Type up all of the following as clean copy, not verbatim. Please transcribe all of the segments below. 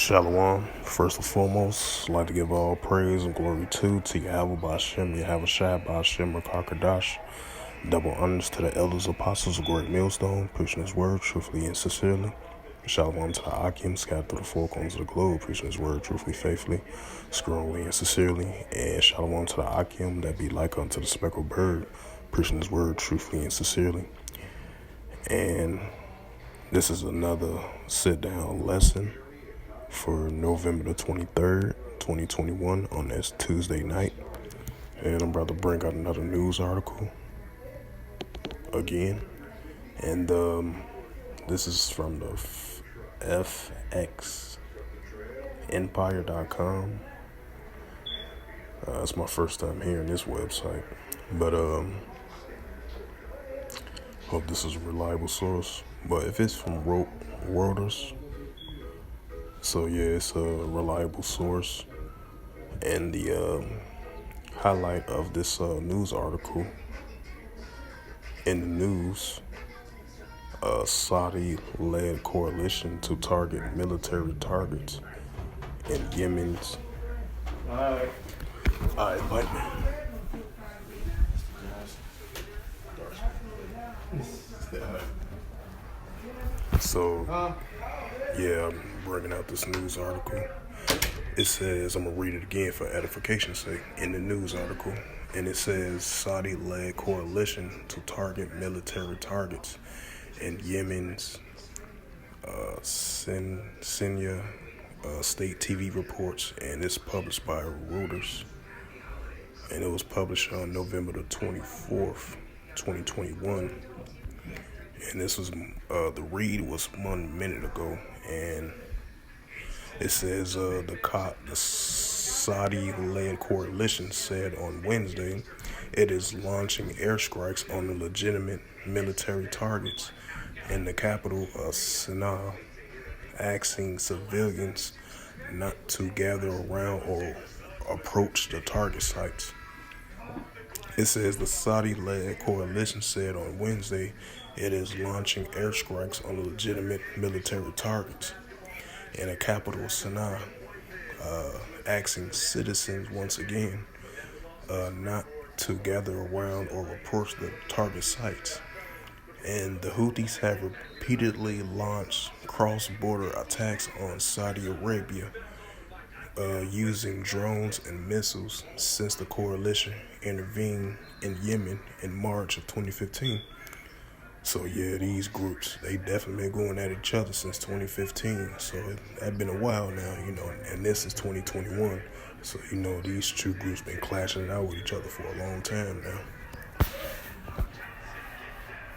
Shalom. First and foremost, I'd like to give all praise and glory to Yahweh Ba'Shem, Yahweh Shai Ba'Shem, Rakakadash. Double honors to the elders, apostles of Great Millstone, preaching his word truthfully and sincerely. Shalom to the Akim, scattered through the four corners of the globe, preaching his word truthfully, faithfully, screwingly and sincerely. And shalom to the Akim that be like unto the speckled bird, preaching his word truthfully and sincerely. And this is another sit-down lesson for November the 23rd, 2021 on this Tuesday night. And I'm about to bring out another news article again. And this is from the FXEmpire.com. It's my first time hearing this website. But hope this is a reliable source. But if it's from Reuters, so yeah, it's a reliable source. And the highlight of this news article in the news, Saudi-led coalition to target military targets in Yemen's. All right, Mike. So, yeah, I'm bringing out this news article. It says, I'm going to read it again for edification's sake, in the news article. And it says, Saudi-led coalition to target military targets in Yemen's. Sanaa state TV reports, and it's published by Reuters. And it was published on November the 24th, 2021. And this was, the read was 1 minute ago. And it says the Saudi-led coalition said on Wednesday it is launching airstrikes on the legitimate military targets in the capital of Sanaa, asking civilians not to gather around or approach the target sites. It says the Saudi-led coalition said on Wednesday it is launching airstrikes on the legitimate military targets in the capital of Sanaa, asking citizens once again not to gather around or approach the target sites. And the Houthis have repeatedly launched cross-border attacks on Saudi Arabia using drones and missiles since the coalition intervened in Yemen in March of 2015. So yeah, these groups, they definitely been going at each other since 2015. So it's been a while now, and this is 2021. So, these two groups been clashing it out with each other for a long time now.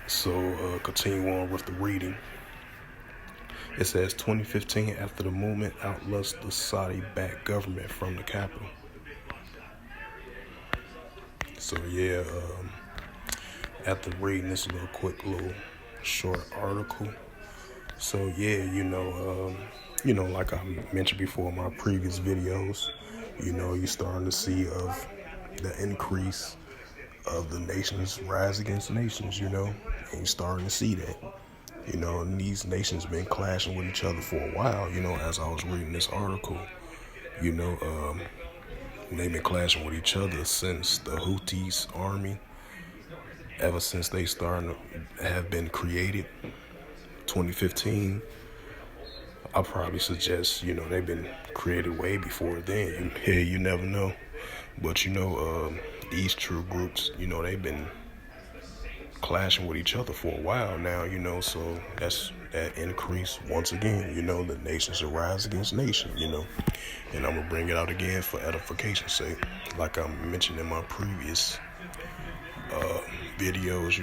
So continue on with the reading. It says 2015 after the movement outlusts the Saudi-backed government from the capital. So yeah, after reading this little short article. So yeah, like I mentioned before in my previous videos, you're starting to see of the increase of the nations rise against nations, and you're starting to see that, and these nations been clashing with each other for a while, as I was reading this article, they've been clashing with each other since the Houthis army, ever since they started to have been created, 2015. I'll probably suggest, they've been created way before then. You never know. But, these true groups, they've been clashing with each other for a while now, so that's that increase once again, the nations shall rise against nation, and I'm going to bring it out again for edification's sake, like I mentioned in my previous videos,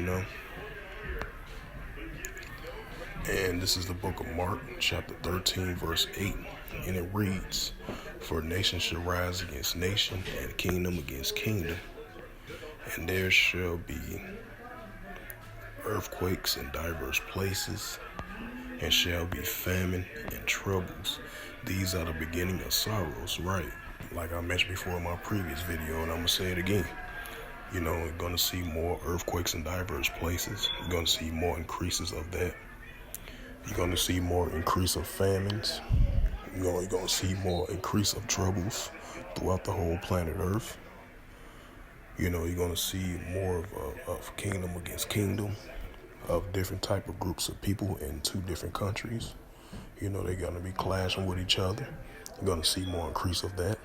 And this is the book of Mark, chapter 13, verse 8. And it reads, "For nation shall rise against nation, and kingdom against kingdom. And there shall be earthquakes in diverse places, and shall be famine and troubles. These are the beginning of sorrows." Right. Like I mentioned before in my previous video, and I'm going to say it again. We're going to see more earthquakes in diverse places. We're going to see more increases of that. You're going to see more increase of famines. You're going to see more increase of troubles throughout the whole planet Earth. You're going to see more of kingdom against kingdom, of different type of groups of people in two different countries. They're going to be clashing with each other. You're going to see more increase of that.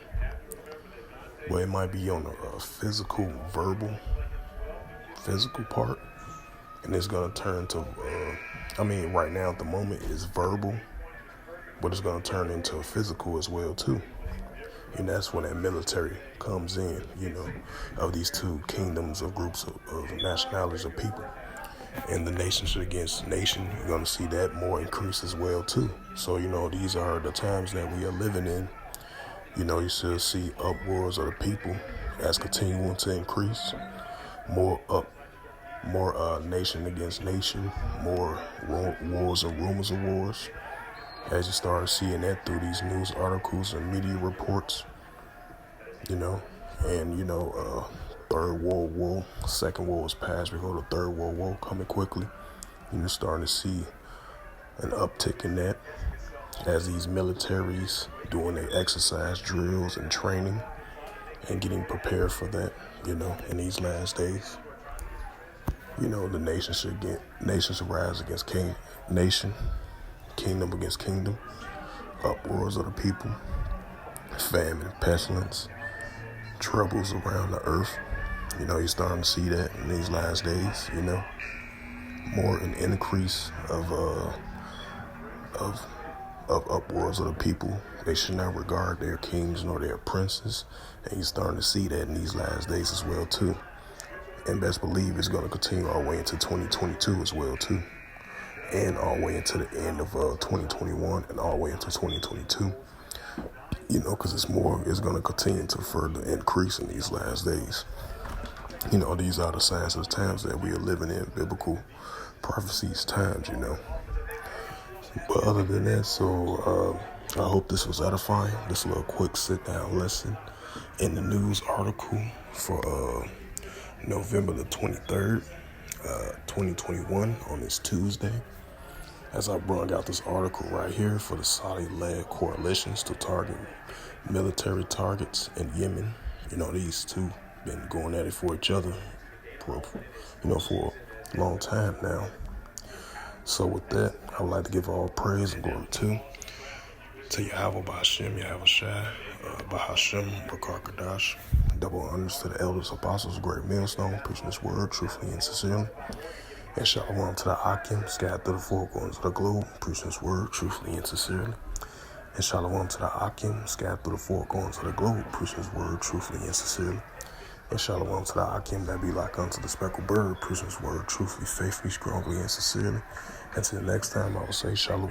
But it might be on a physical part, and it's going to turn to, right now at the moment it's verbal, but it's going to turn into physical as well too. And that's when that military comes in, of these two kingdoms of groups of nationalities of people. And the nation against nation, you're going to see that more increase as well too. So, these are the times that we are living in. You still see uproars of the people as continuing to increase. More nation against nation, more wars and rumors of wars. As you start seeing that through these news articles and media reports, Third World War, Second War was past before the Third World War coming quickly. You're starting to see an uptick in that as these militaries doing their exercise drills and training and getting prepared for that, in these last days. The nations rise against nation, kingdom against kingdom, uproars of the people, famine, pestilence, troubles around the earth. You're starting to see that in these last days, more an increase of uproars of the people. They should not regard their kings nor their princes. And you're starting to see that in these last days as well too. And best believe it's going to continue all the way into 2022 as well too. And all the way into the end of 2021 and all the way into 2022. Because it's going to continue to further increase in these last days. These are the signs of the times that we are living in, biblical prophecies times, But other than that, so I hope this was edifying. This little quick sit-down lesson in the news article for November the 23rd, 2021 on this Tuesday. As I brought out this article right here for the Saudi-led coalitions to target military targets in Yemen. These two been going at it for each other for a long time now. So with that, I would like to give all praise and glory to Yahweh Ba'Hashem, Yahweh Shai, Ba'Hashem, Bakar Kadash, double honors to the elders, apostles, great millstone, preaching this word truthfully and sincerely. And shalom to the Akim, scattered through the four corners of the globe, preaching this word truthfully and sincerely. And shalom to the Akim, scattered through the four corners of the globe, preaching his word truthfully and sincerely. And shalom to the Akim that be like unto the speckled bird, preaching his word truthfully, faithfully, strongly, and sincerely. Until next time, I will say shalom.